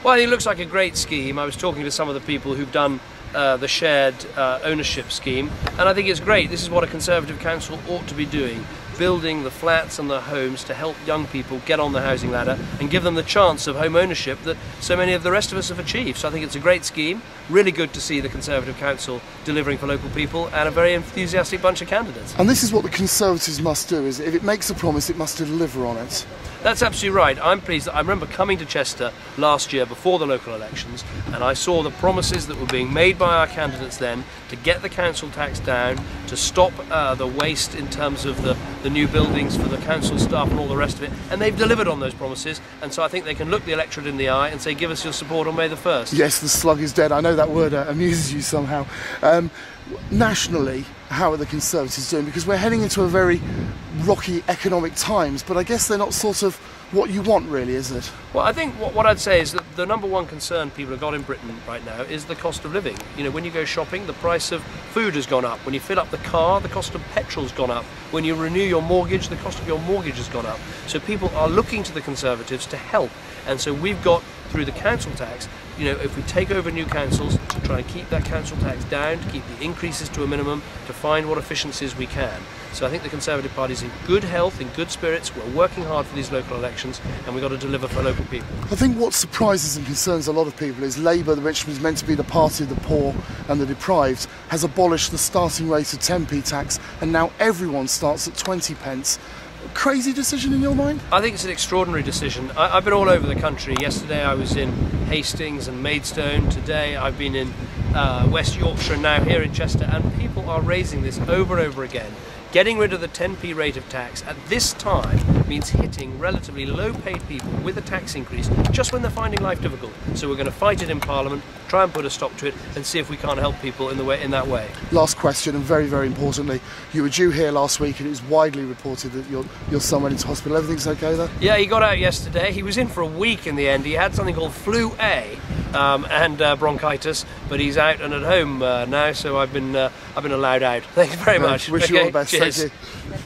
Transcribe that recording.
Well, it looks like a great scheme. I was talking to some of the people who've done the shared ownership scheme, and I think it's great. This is what a Conservative council ought to be doing, building the flats and the homes to help young people get on the housing ladder and give them the chance of home ownership that so many of the rest of us have achieved. So I think it's a great scheme. Really good to see the Conservative council delivering for local people, and a very enthusiastic bunch of candidates. And this is what the Conservatives must do, is if it makes a promise, it must deliver on it. That's absolutely right. I'm pleased. I remember coming to Chester last year before the local elections, and I saw the promises that were being made by our candidates then to get the council tax down, to stop the waste in terms of the new buildings for the council staff and all the rest of it, and they've delivered on those promises, and so I think they can look the electorate in the eye and say, give us your support on May the 1st. Yes, the slug is dead. I know that word amuses you somehow. Nationally, how are the Conservatives doing? Because we're heading into a very rocky economic times, but I guess they're not sort of what you want, really, is it? Well, I think what I'd say is that the number one concern people have got in Britain right now is the cost of living. You know, when you go shopping, the price of food has gone up. When you fill up the car, the cost of petrol's gone up. When you renew your mortgage, the cost of your mortgage has gone up. So people are looking to the Conservatives to help. And so we've got, through the council tax, you know, if we take over new councils, to try and keep that council tax down, to keep the increases to a minimum, to find what efficiencies we can. So I think the Conservative Party's in good health, in good spirits. We're working hard for these local elections, and we've got to deliver for local people. I think what surprises and concerns a lot of people is Labour, which was meant to be the party of the poor and the deprived, has abolished the starting rate of 10p tax, and now everyone starts at 20 pence. Crazy decision in your mind? I think it's an extraordinary decision. I've been all over the country. Yesterday I was in Hastings and Maidstone. Today I've been in West Yorkshire, and now here in Chester, and people are raising this over and over again. Getting rid of the 10p rate of tax at this time means hitting relatively low-paid people with a tax increase just when they're finding life difficult. So we're going to fight it in Parliament, try and put a stop to it, and see if we can't help people in that way. Last question, and very, very importantly, you were due here last week, and it was widely reported that your son went into hospital. Everything's okay there? Yeah, he got out yesterday. He was in for a week in the end. He had something called flu A and bronchitis, but he's out and at home now. So I've been allowed out. Thanks very much. Wish you all the best. Cheers. Thank you.